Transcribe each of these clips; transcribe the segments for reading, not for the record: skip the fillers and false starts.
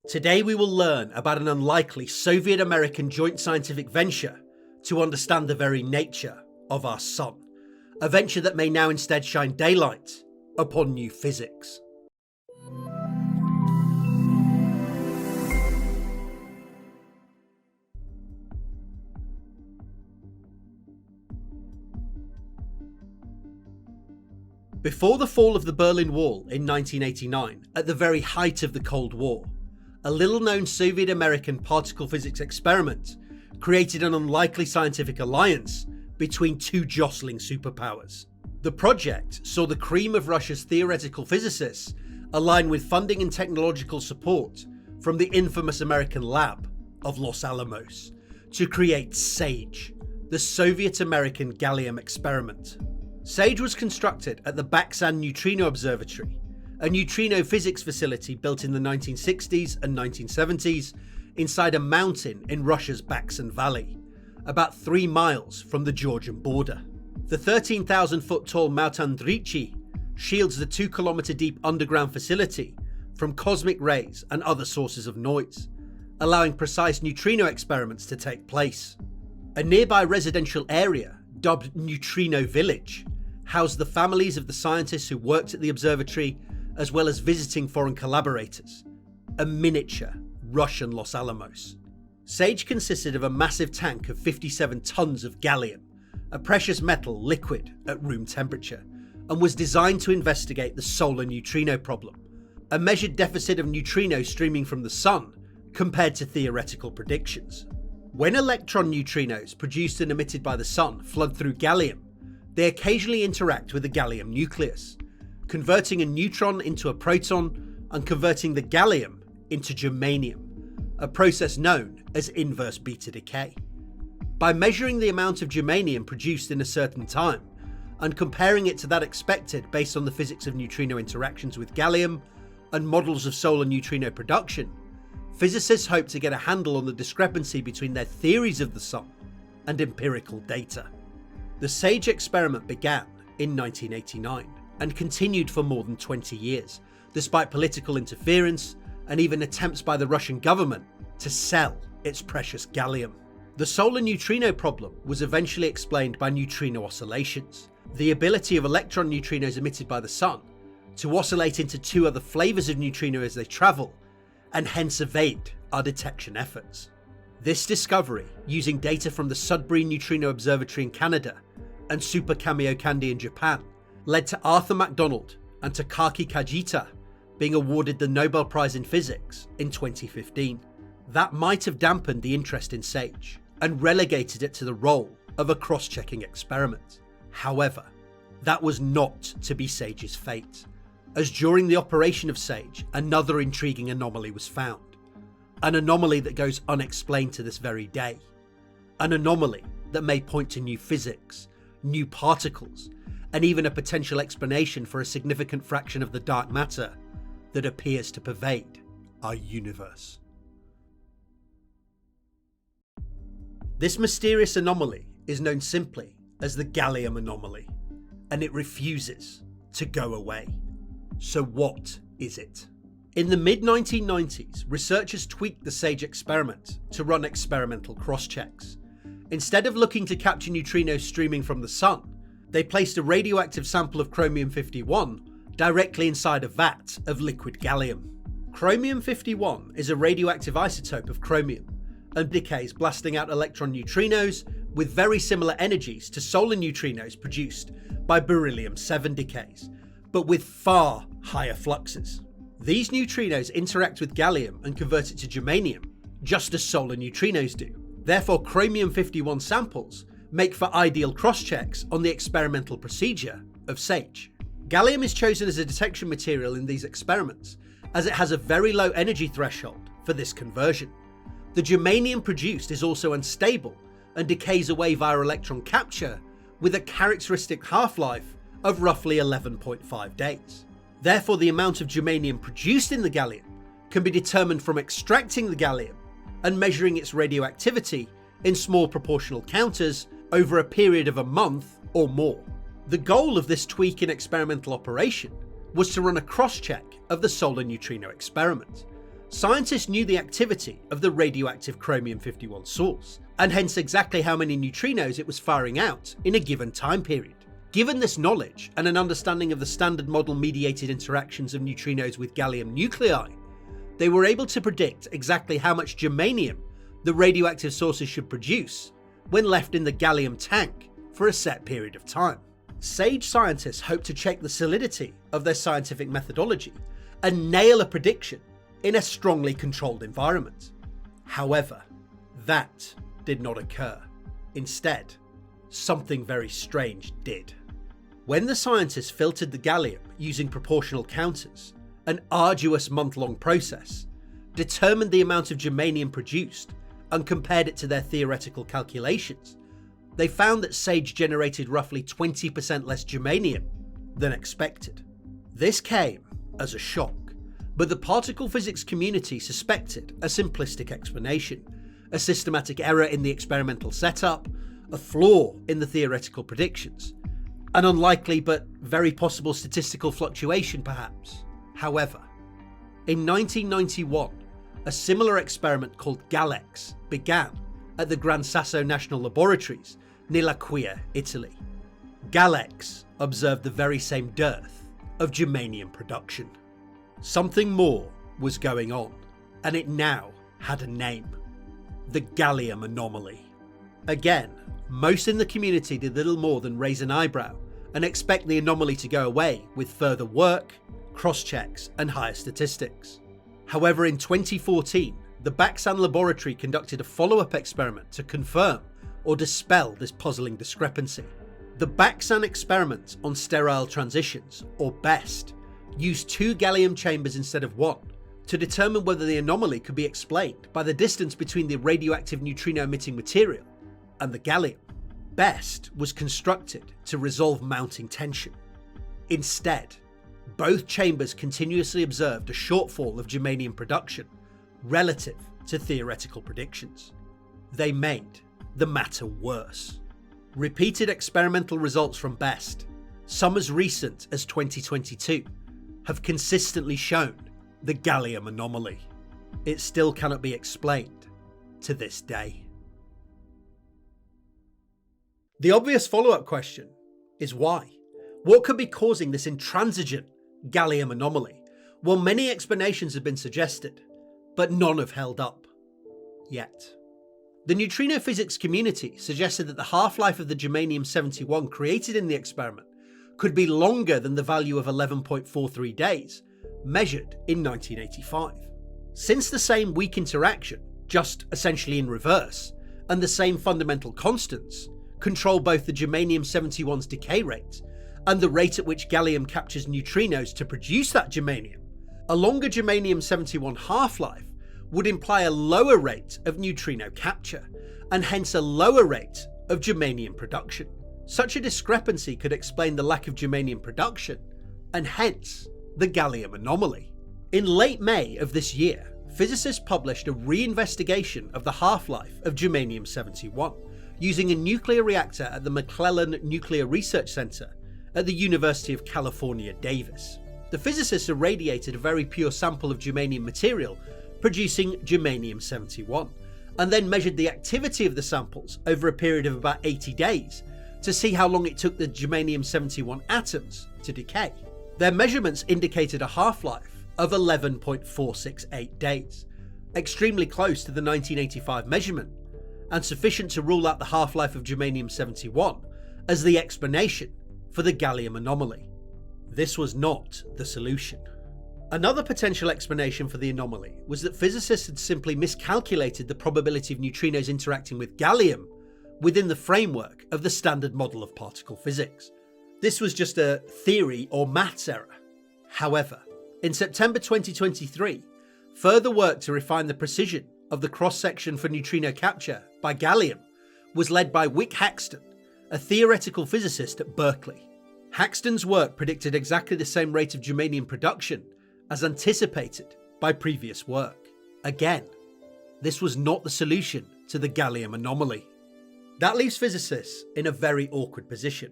Today we will learn about an unlikely Soviet-American joint scientific venture to understand the very nature of our Sun, a venture that may now instead shine daylight upon new physics. Before the fall of the Berlin Wall in 1989, at the very height of the Cold War, a little-known Soviet-American particle physics experiment created an unlikely scientific alliance between two jostling superpowers. The project saw the cream of Russia's theoretical physicists align with funding and technological support from the infamous American lab of Los Alamos to create SAGE, the Soviet-American gallium experiment. SAGE was constructed at the Baksan Neutrino Observatory, a neutrino physics facility built in the 1960s and 1970s inside a mountain in Russia's Baksan Valley, about 3 miles from the Georgian border. The 13,000-foot tall Mount Andrichi shields the 2-kilometer deep underground facility from cosmic rays and other sources of noise, allowing precise neutrino experiments to take place. A nearby residential area, dubbed Neutrino Village, housed the families of the scientists who worked at the observatory, as well as visiting foreign collaborators. A miniature Russian Los Alamos. SAGE consisted of a massive tank of 57 tons of gallium, a precious metal liquid at room temperature, and was designed to investigate the solar neutrino problem, a measured deficit of neutrinos streaming from the Sun compared to theoretical predictions. When electron neutrinos produced and emitted by the Sun flood through gallium, they occasionally interact with the gallium nucleus, converting a neutron into a proton and converting the gallium into germanium, a process known as inverse beta decay. By measuring the amount of germanium produced in a certain time and comparing it to that expected based on the physics of neutrino interactions with gallium and models of solar neutrino production, physicists hope to get a handle on the discrepancy between their theories of the Sun and empirical data. The SAGE experiment began in 1989 and continued for more than 20 years, despite political interference and even attempts by the Russian government to sell its precious gallium. The solar neutrino problem was eventually explained by neutrino oscillations, the ability of electron neutrinos emitted by the Sun to oscillate into 2 other flavors of neutrino as they travel, and hence evade our detection efforts. This discovery, using data from the Sudbury Neutrino Observatory in Canada and Super Kamiokande in Japan, led to Arthur MacDonald and Takaaki Kajita being awarded the Nobel Prize in Physics in 2015. That might have dampened the interest in SAGE and relegated it to the role of a cross-checking experiment. However, that was not to be SAGE's fate, as during the operation of SAGE, another intriguing anomaly was found. An anomaly that goes unexplained to this very day. An anomaly that may point to new physics, new particles, and even a potential explanation for a significant fraction of the dark matter that appears to pervade our universe. This mysterious anomaly is known simply as the Gallium Anomaly, and it refuses to go away. So what is it? In the mid-1990s, researchers tweaked the SAGE experiment to run experimental cross-checks. Instead of looking to capture neutrinos streaming from the Sun, they placed a radioactive sample of chromium-51 directly inside a vat of liquid gallium. Chromium-51 is a radioactive isotope of chromium and decays, blasting out electron neutrinos with very similar energies to solar neutrinos produced by beryllium-7 decays, but with far higher fluxes. These neutrinos interact with gallium and convert it to germanium, just as solar neutrinos do. Therefore, chromium-51 samples make for ideal cross-checks on the experimental procedure of SAGE. Gallium is chosen as a detection material in these experiments, as it has a very low energy threshold for this conversion. The germanium produced is also unstable and decays away via electron capture with a characteristic half-life of roughly 11.5 days. Therefore, the amount of germanium produced in the gallium can be determined from extracting the gallium and measuring its radioactivity in small proportional counters over a period of a month or more. The goal of this tweak in experimental operation was to run a cross-check of the solar neutrino experiment, Scientists knew the activity of the radioactive chromium-51 source, and hence exactly how many neutrinos it was firing out in a given time period. Given this knowledge and an understanding of the standard model mediated interactions of neutrinos with gallium nuclei, they were able to predict exactly how much germanium the radioactive sources should produce when left in the gallium tank for a set period of time. Sage scientists hoped to check the solidity of their scientific methodology and nail a prediction in a strongly controlled environment. However, that did not occur. Instead, something very strange did. When the scientists filtered the gallium using proportional counters, an arduous month-long process, determined the amount of germanium produced and compared it to their theoretical calculations, they found that Sage generated roughly 20% less germanium than expected. This came as a shock, but the particle physics community suspected a simplistic explanation, a systematic error in the experimental setup, a flaw in the theoretical predictions, an unlikely but very possible statistical fluctuation perhaps. However, in 1991, a similar experiment called GALEX began at the Gran Sasso National Laboratories near L'Aquila, Italy. GALEX observed the very same dearth of germanium production. Something more was going on, and it now had a name: the Gallium Anomaly. Again, most in the community did little more than raise an eyebrow and expect the anomaly to go away with further work, cross-checks and higher statistics. However, in 2014, the Baksan laboratory conducted a follow-up experiment to confirm or dispel this puzzling discrepancy. The Baksan experiment on sterile transitions, or BEST, used 2 gallium chambers instead of 1 to determine whether the anomaly could be explained by the distance between the radioactive neutrino-emitting material and the gallium. BEST was constructed to resolve mounting tension. Instead, both chambers continuously observed a shortfall of germanium production relative to theoretical predictions. They made the matter worse. Repeated experimental results from BEST, some as recent as 2022, have consistently shown the gallium anomaly. It still cannot be explained to this day. The obvious follow-up question is why? What could be causing this intransigent gallium anomaly? Well, many explanations have been suggested, but none have held up yet. The neutrino physics community suggested that the half-life of the germanium-71 created in the experiment could be longer than the value of 11.43 days, measured in 1985. Since the same weak interaction, just essentially in reverse, and the same fundamental constants control both the germanium-71's decay rate and the rate at which gallium captures neutrinos to produce that germanium, a longer germanium-71 half-life would imply a lower rate of neutrino capture, and hence a lower rate of germanium production. Such a discrepancy could explain the lack of germanium production, and hence the gallium anomaly. In late May of this year, physicists published a reinvestigation of the half-life of germanium-71 using a nuclear reactor at the McClellan Nuclear Research Center at the University of California, Davis. The physicists irradiated a very pure sample of germanium material producing germanium-71, and then measured the activity of the samples over a period of about 80 days to see how long it took the germanium-71 atoms to decay. Their measurements indicated a half-life of 11.468 days, extremely close to the 1985 measurement, and sufficient to rule out the half-life of germanium-71 as the explanation for the gallium anomaly. This was not the solution. Another potential explanation for the anomaly was that physicists had simply miscalculated the probability of neutrinos interacting with gallium within the framework of the standard model of particle physics. This was just a theory or maths error. However, in September 2023, further work to refine the precision of the cross-section for neutrino capture by gallium was led by Wick Haxton, a theoretical physicist at Berkeley. Haxton's work predicted exactly the same rate of germanium production as anticipated by previous work. Again, this was not the solution to the gallium anomaly. That leaves physicists in a very awkward position.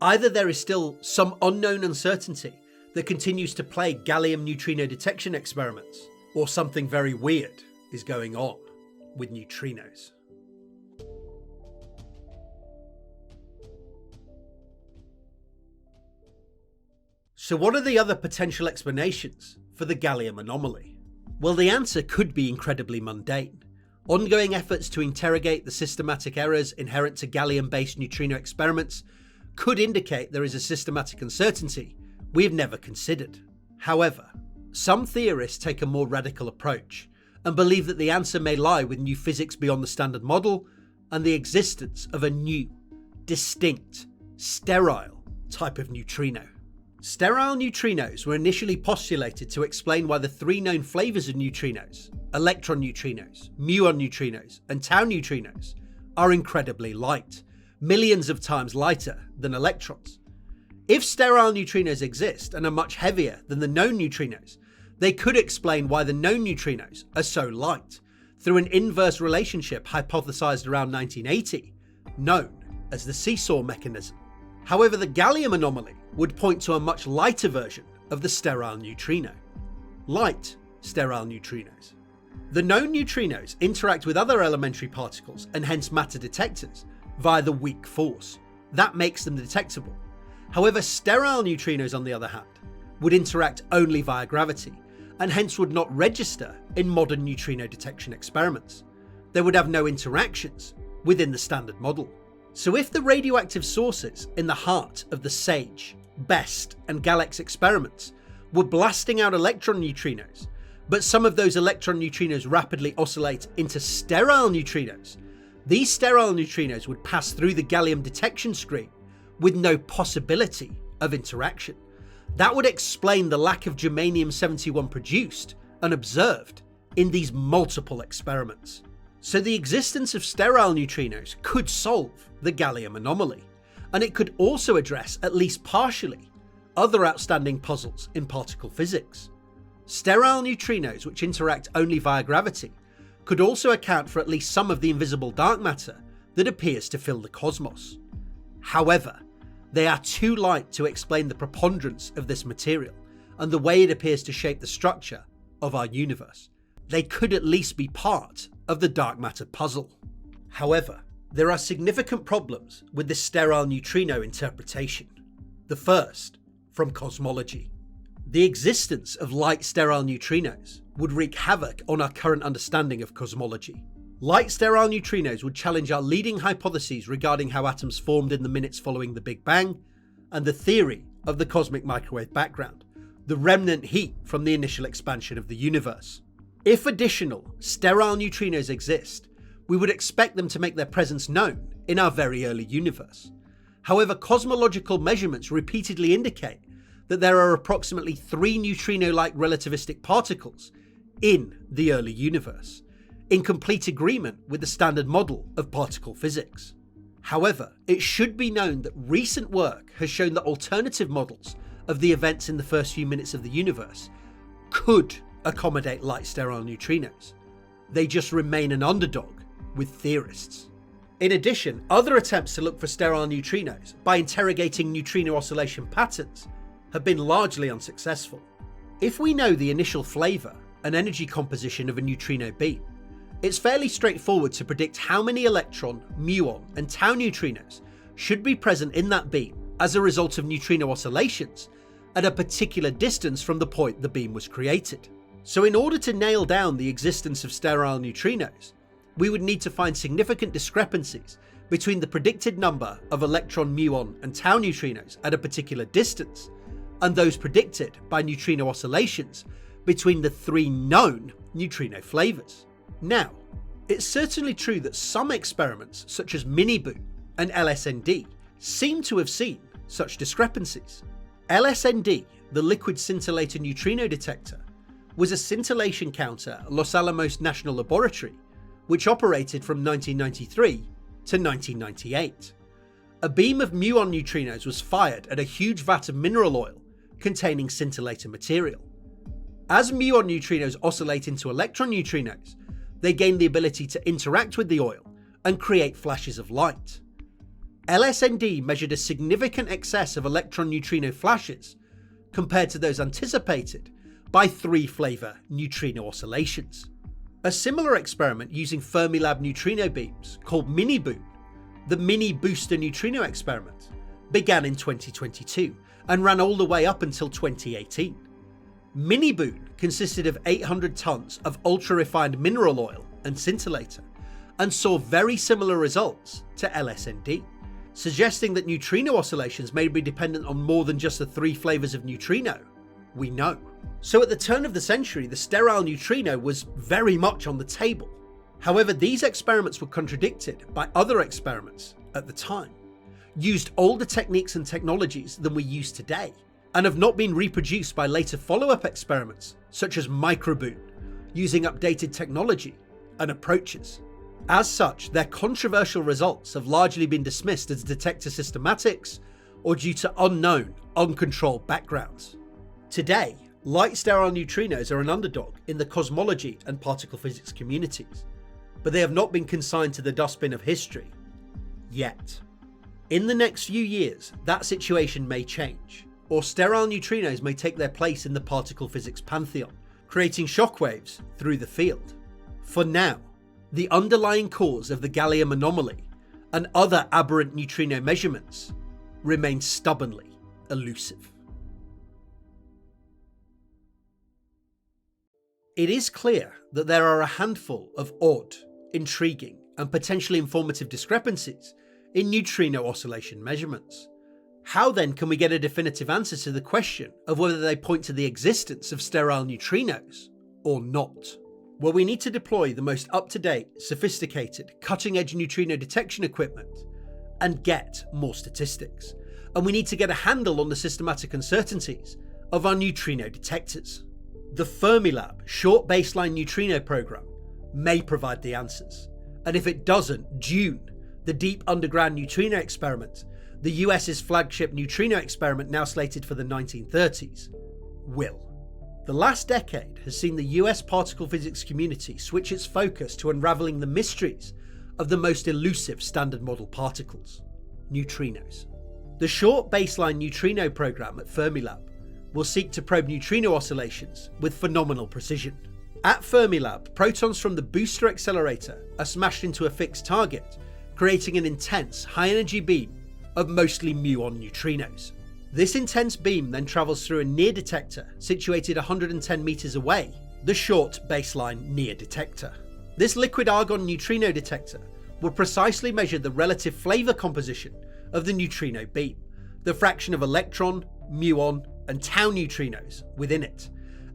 Either there is still some unknown uncertainty that continues to plague gallium neutrino detection experiments, or something very weird is going on with neutrinos. So what are the other potential explanations for the Gallium anomaly? Well, the answer could be incredibly mundane. Ongoing efforts to interrogate the systematic errors inherent to gallium-based neutrino experiments could indicate there is a systematic uncertainty we have never considered. However, some theorists take a more radical approach and believe that the answer may lie with new physics beyond the standard model and the existence of a new, distinct, sterile type of neutrino. Sterile neutrinos were initially postulated to explain why the three known flavours of neutrinos, electron neutrinos, muon neutrinos, and tau neutrinos, are incredibly light, millions of times lighter than electrons. If sterile neutrinos exist and are much heavier than the known neutrinos, they could explain why the known neutrinos are so light, through an inverse relationship hypothesized around 1980, known as the seesaw mechanism. However, the gallium anomaly would point to a much lighter version of the sterile neutrino. Light sterile neutrinos. The known neutrinos interact with other elementary particles and hence matter detectors via the weak force. That makes them detectable. However, sterile neutrinos, on the other hand, would interact only via gravity and hence would not register in modern neutrino detection experiments. They would have no interactions within the standard model. So if the radioactive sources in the heart of the SAGE, BEST and GALEX experiments were blasting out electron neutrinos, but some of those electron neutrinos rapidly oscillate into sterile neutrinos, these sterile neutrinos would pass through the gallium detection screen with no possibility of interaction. That would explain the lack of germanium-71 produced and observed in these multiple experiments. So the existence of sterile neutrinos could solve the gallium anomaly, and it could also address, at least partially, other outstanding puzzles in particle physics. Sterile neutrinos, which interact only via gravity, could also account for at least some of the invisible dark matter that appears to fill the cosmos. However, they are too light to explain the preponderance of this material and the way it appears to shape the structure of our universe. They could at least be part of the dark matter puzzle. However, there are significant problems with this sterile neutrino interpretation. The first, from cosmology. The existence of light sterile neutrinos would wreak havoc on our current understanding of cosmology. Light sterile neutrinos would challenge our leading hypotheses regarding how atoms formed in the minutes following the Big Bang, and the theory of the cosmic microwave background, the remnant heat from the initial expansion of the universe. If additional sterile neutrinos exist, we would expect them to make their presence known in our very early universe. However, cosmological measurements repeatedly indicate that there are approximately 3 neutrino-like relativistic particles in the early universe, in complete agreement with the standard model of particle physics. However, it should be known that recent work has shown that alternative models of the events in the first few minutes of the universe could accommodate light sterile neutrinos. They just remain an underdog with theorists. In addition, other attempts to look for sterile neutrinos by interrogating neutrino oscillation patterns have been largely unsuccessful. If we know the initial flavour and energy composition of a neutrino beam, it's fairly straightforward to predict how many electron, muon and tau neutrinos should be present in that beam as a result of neutrino oscillations at a particular distance from the point the beam was created. So in order to nail down the existence of sterile neutrinos, we would need to find significant discrepancies between the predicted number of electron, muon and tau neutrinos at a particular distance and those predicted by neutrino oscillations between the 3 known neutrino flavours. Now, it's certainly true that some experiments such as MiniBoo and LSND seem to have seen such discrepancies. LSND, the liquid scintillator neutrino detector, was a scintillation counter at Los Alamos National Laboratory which operated from 1993 to 1998. A beam of muon neutrinos was fired at a huge vat of mineral oil containing scintillator material. As muon neutrinos oscillate into electron neutrinos, they gain the ability to interact with the oil and create flashes of light. LSND measured a significant excess of electron neutrino flashes compared to those anticipated by three-flavor neutrino oscillations. A similar experiment using Fermilab neutrino beams, called Mini-Boon, the Mini Booster Neutrino experiment, began in 2022 and ran all the way up until 2018. Mini-Boon consisted of 800 tons of ultra-refined mineral oil and scintillator, and saw very similar results to LSND, suggesting that neutrino oscillations may be dependent on more than just the three flavors of neutrino we know. So at the turn of the century, the sterile neutrino was very much on the table. However, these experiments were contradicted by other experiments at the time, used older techniques and technologies than we use today, and have not been reproduced by later follow-up experiments such as Microboon, using updated technology and approaches. As such, their controversial results have largely been dismissed as detector systematics or due to unknown, uncontrolled backgrounds. Today, light sterile neutrinos are an underdog in the cosmology and particle physics communities, but they have not been consigned to the dustbin of history yet. In the next few years, that situation may change, or sterile neutrinos may take their place in the particle physics pantheon, creating shockwaves through the field. For now, the underlying cause of the Gallium Anomaly and other aberrant neutrino measurements remains stubbornly elusive. It is clear that there are a handful of odd, intriguing, and potentially informative discrepancies in neutrino oscillation measurements. How then can we get a definitive answer to the question of whether they point to the existence of sterile neutrinos or not? Well, we need to deploy the most up-to-date, sophisticated, cutting-edge neutrino detection equipment and get more statistics. And we need to get a handle on the systematic uncertainties of our neutrino detectors. The Fermilab Short Baseline Neutrino Program may provide the answers. And if it doesn't, Dune, the Deep Underground Neutrino Experiment, the US's flagship neutrino experiment now slated for the 1930s, will. The last decade has seen the US particle physics community switch its focus to unraveling the mysteries of the most elusive standard model particles, neutrinos. The Short Baseline Neutrino Program at Fermilab will seek to probe neutrino oscillations with phenomenal precision. At Fermilab, protons from the booster accelerator are smashed into a fixed target, creating an intense, high-energy beam of mostly muon neutrinos. This intense beam then travels through a near detector situated 110 meters away, the Short Baseline Near Detector. This liquid argon neutrino detector will precisely measure the relative flavor composition of the neutrino beam, the fraction of electron, muon, and tau neutrinos within it,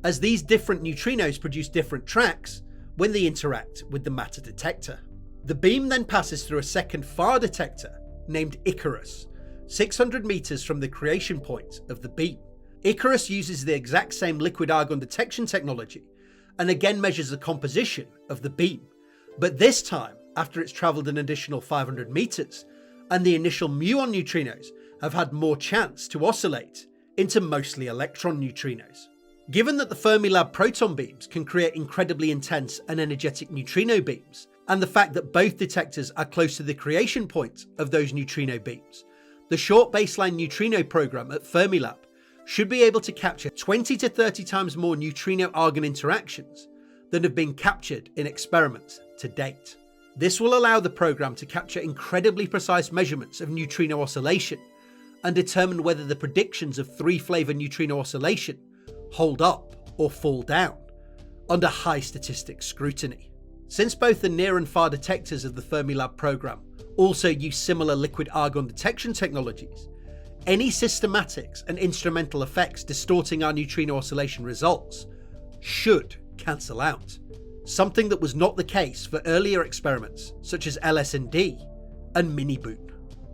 as these different neutrinos produce different tracks when they interact with the matter detector. The beam then passes through a second far detector named Icarus, 600 meters from the creation point of the beam. Icarus uses the exact same liquid argon detection technology and again measures the composition of the beam, but this time after it's traveled an additional 500 meters and the initial muon neutrinos have had more chance to oscillate into mostly electron neutrinos. Given that the Fermilab proton beams can create incredibly intense and energetic neutrino beams, and the fact that both detectors are close to the creation point of those neutrino beams, the Short Baseline Neutrino Program at Fermilab should be able to capture 20 to 30 times more neutrino-argon interactions than have been captured in experiments to date. This will allow the program to capture incredibly precise measurements of neutrino oscillation and determine whether the predictions of three-flavor neutrino oscillation hold up or fall down under high statistics scrutiny. Since both the near and far detectors of the Fermilab program also use similar liquid argon detection technologies, any systematics and instrumental effects distorting our neutrino oscillation results should cancel out, something that was not the case for earlier experiments such as LSND and Mini-Boon.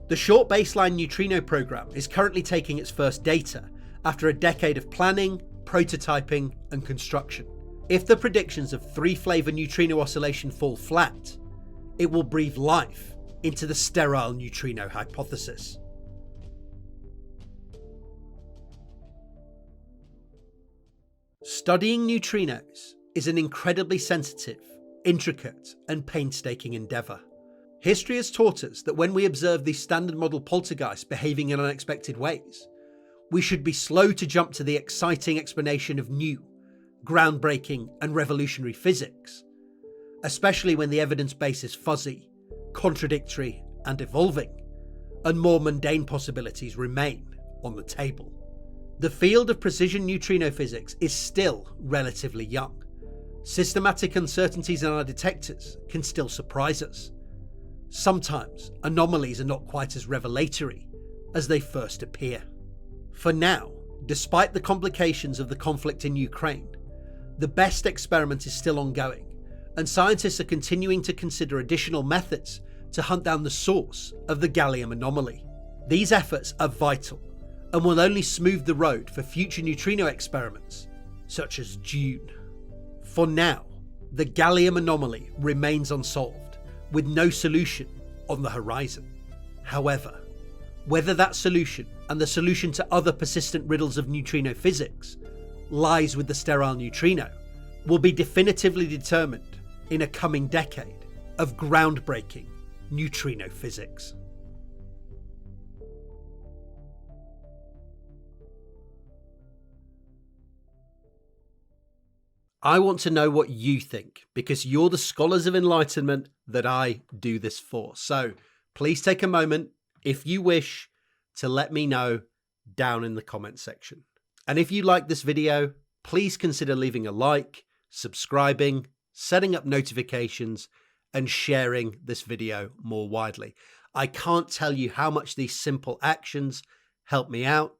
The Short Baseline Neutrino Program is currently taking its first data after a decade of planning, prototyping, and construction. If the predictions of three-flavor neutrino oscillation fall flat, it will breathe life into the sterile neutrino hypothesis. Studying neutrinos is an incredibly sensitive, intricate, and painstaking endeavour. History has taught us that when we observe these standard model poltergeists behaving in unexpected ways, we should be slow to jump to the exciting explanation of new, groundbreaking and revolutionary physics, especially when the evidence base is fuzzy, contradictory and evolving, and more mundane possibilities remain on the table. The field of precision neutrino physics is still relatively young. Systematic uncertainties in our detectors can still surprise us. Sometimes anomalies are not quite as revelatory as they first appear. For now, despite the complications of the conflict in Ukraine, the BEST experiment is still ongoing, and scientists are continuing to consider additional methods to hunt down the source of the Gallium Anomaly. These efforts are vital and will only smooth the road for future neutrino experiments, such as Dune. For now, the Gallium Anomaly remains unsolved, with no solution on the horizon. However, whether that solution and the solution to other persistent riddles of neutrino physics lies with the sterile neutrino will be definitively determined in a coming decade of groundbreaking neutrino physics. I want to know what you think, because you're the scholars of enlightenment that I do this for. So please take a moment, if you wish, to let me know down in the comment section. And if you like this video, please consider leaving a like, subscribing, setting up notifications, and sharing this video more widely. I can't tell you how much these simple actions help me out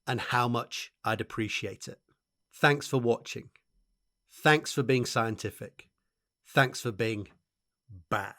and how much I'd appreciate it. Thanks for watching. Thanks for being scientific. Thanks for being bad.